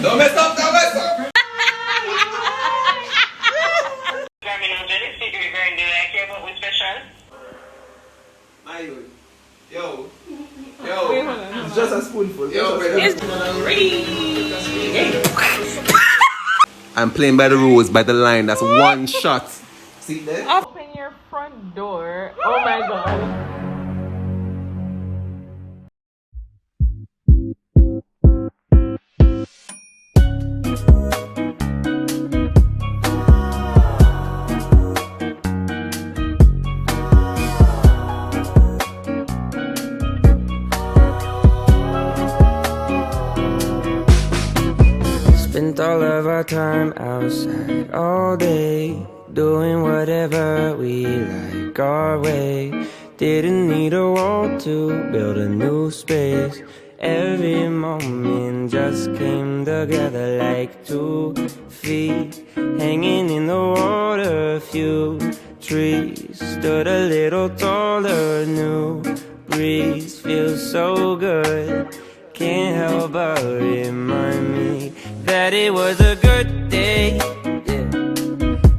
Don't mess up, don't mess up. Yo. It's just a spoonful. I'm playing by the rules, by the line. That's one shot. See there? Open your front door. Oh my god. Spent all of our time outside all day, doing whatever we like our way. Didn't need a wall to build a new space. Every moment just came together like 2 feet hanging in the water. A few trees stood a little taller. New breeze feels so good. Can't help but remind me that it was a good day. Yeah.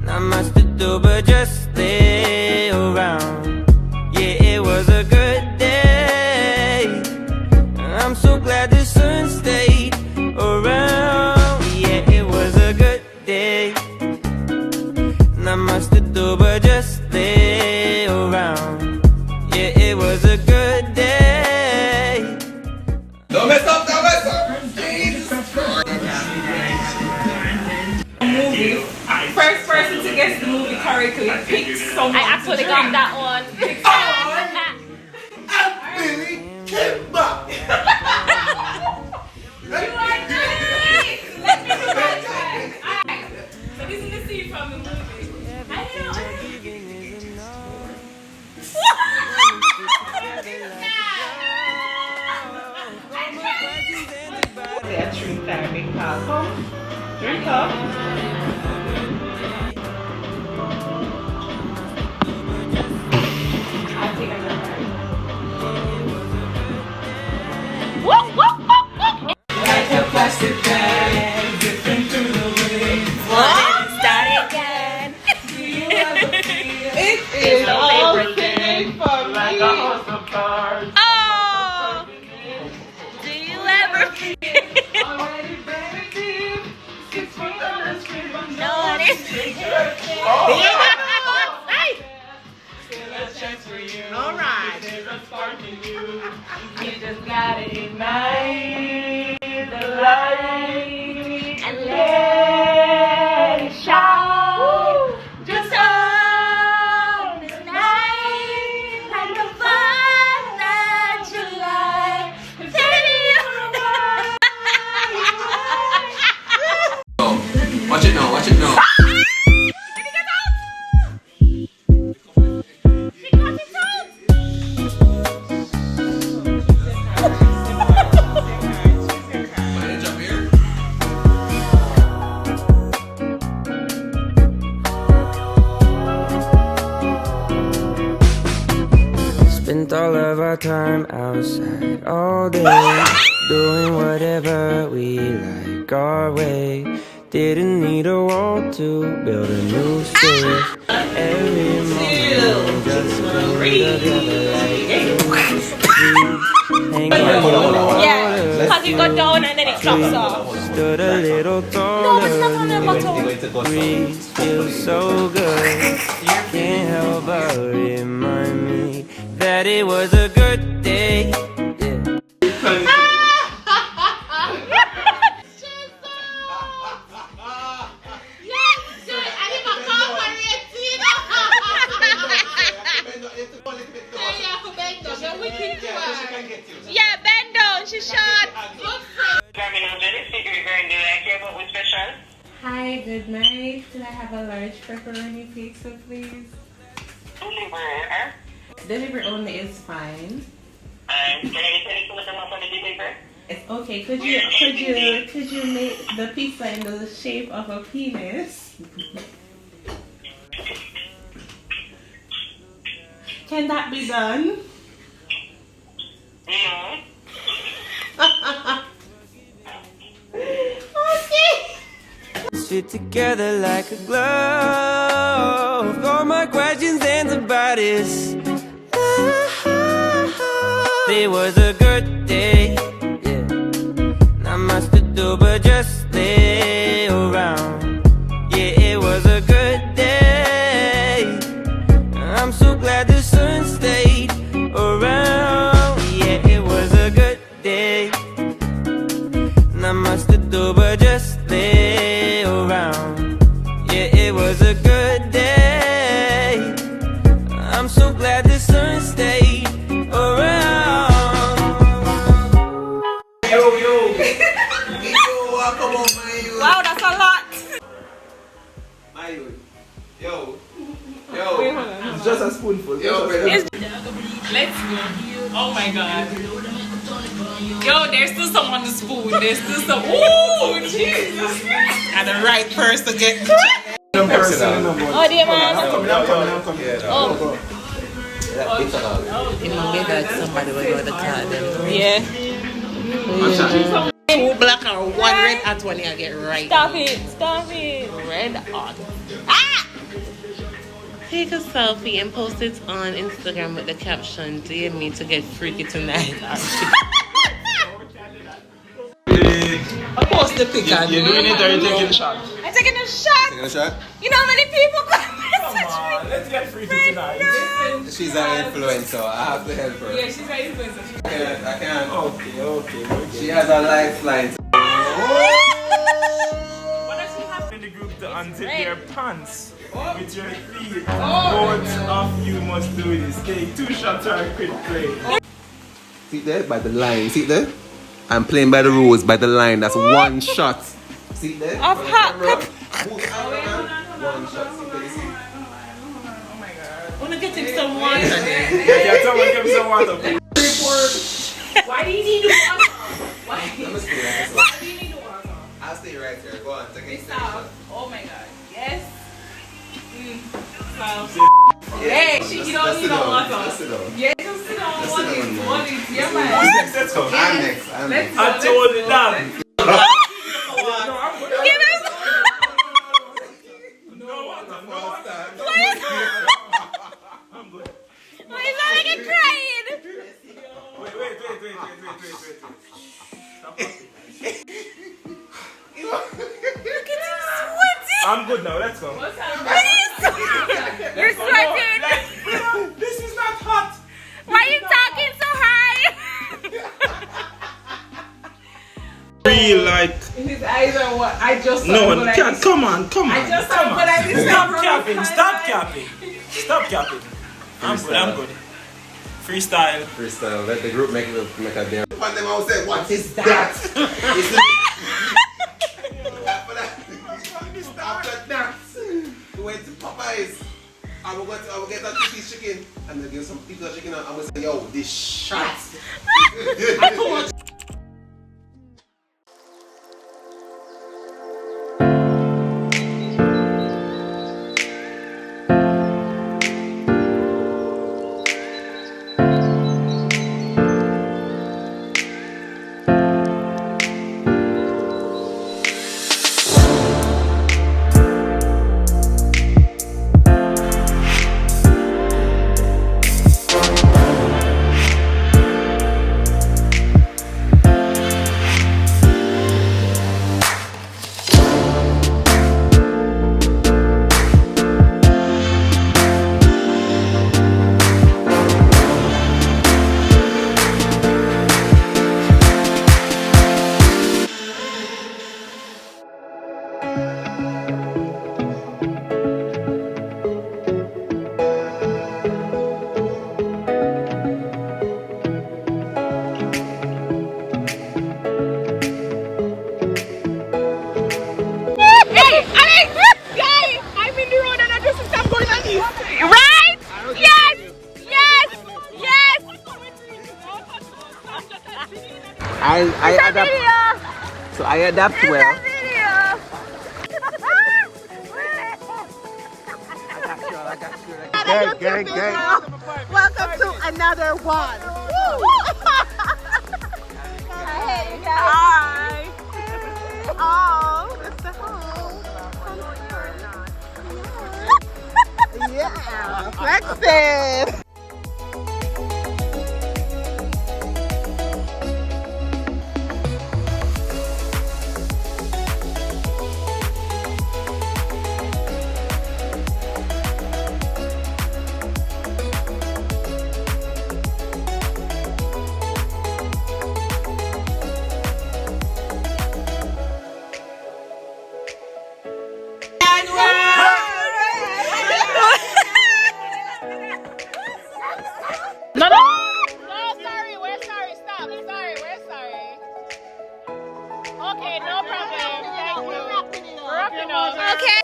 Not much to do but just stay around. Yeah, it was a good day. I'm so glad the sun stayed around. Yeah, it was a good day. Not much to do but just stay around. Yeah, it was a good day. Don't mess up, don't mess up. Movie. First person to guess the movie correctly picks someone. I actually got that one. Billy Kimber. You are nice. Let me do my time. Alright. So this is the scene from the movie. I know. They're drink time, big pal. Come. Drink up. I'll take another. Like a plastic bag, different through the wind. Start again. Do you ever feel it is all fitting for me? Like a house of cards. Oh! Do you ever feel Already very deep. 6 feet on the street. no one is Still a chance for you. All right. There's a spark in you. You just gotta ignite the light and let it shine. Just on this night, like the 4th of July. Watch it now, watch it now. Spent all of our time outside all day, doing whatever we like our way. Didn't need a wall to build a new space. Every moment just came together like 2 feet hanging in the water. Yeah, because it got down and then it drops off. Stood a little taller. No, it's not on the bottle. Breeze feels so good. Can't help but remind me that it was a good day. Yeah, bend down, she's short. Hi, good night. Could I have a large pepperoni pizza, please? Delivery only is fine. It's okay. Could you make the pizza in the shape of a penis? Can that be done? Oh, fit together like a glove. All my questions and about this. It was a good day, yeah. Not much to do but just stay around. Yeah, it was a good day. I'm so glad the sun stayed around. Yeah, it was a good day. Not much to do but just stay around. Yeah, it was a good day. I'm so glad the sun stayed around. Yo, come on, my youth. Wow, that's a lot. My youth. Yo. It's just a spoonful. Yo, Let's go. Oh my god. Yo, there's still some on the spoon. There's still some. Ooh, Jesus. And the right person get. Oh, dear man. I'm coming. Oh. It might be that somebody will go to the car then. Yeah. Two black and one red at one you get right. Stop it. Red on. Ah! Take a selfie and post it on Instagram with the caption, "Dear me to get freaky tonight." Post the picture. You're doing it or you're taking a shot? I'm taking a shot. Taking a shot? You know how many people come message me? Let's get freaky tonight. She's an influencer. I have to help her. Yeah, she's an influencer. I can't. Okay. She has a lifeline. What does she have? In the group to unzip their pants with your feet. Both of you must do this. Take 2 shots or quit play. See there? By the line. See there? I'm playing by the rules, by the line. That's 1 shot. See there? Of hot cup. 1 shot. See there? See? Wanna get him some water then? Yeah, someone give me some water, please. Why do you need the water? Why Let me stay. do you need the water? I'll stay right here. Go on. Take it. Stop. Oh my god. Yes. Wow. Yeah, Hey, she you don't need no water. Just sit down. Yeah, just sit down. Just What sit is down, what is yeah man? Let's go. I'm next. I told you that. Give us. No water. I'm good. Why is that like a crying? Wait. I'm good now, let's go. You're sweating. This is not hot. Why are you talking so high? Feel like His eyes are what? I just saw no him, one but can. Come on. I just saw him, but I didn't Stop capping. I'm good. Freestyle. Let the group make a damn. One them all say, what is that? After that, we went to Popeyes. I will get that 2-piece chicken and then give some people chicken and I will say, yo, this shot. I adapt. So I adapt well. Gang. Welcome to another one. Hey guys. Hi. Oh, it's the home. Yeah, flexing. No, sorry, we're sorry. Stop. Sorry, we're sorry. Okay, no problem. Thank you. Wrapping up. Okay.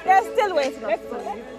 They're still waiting.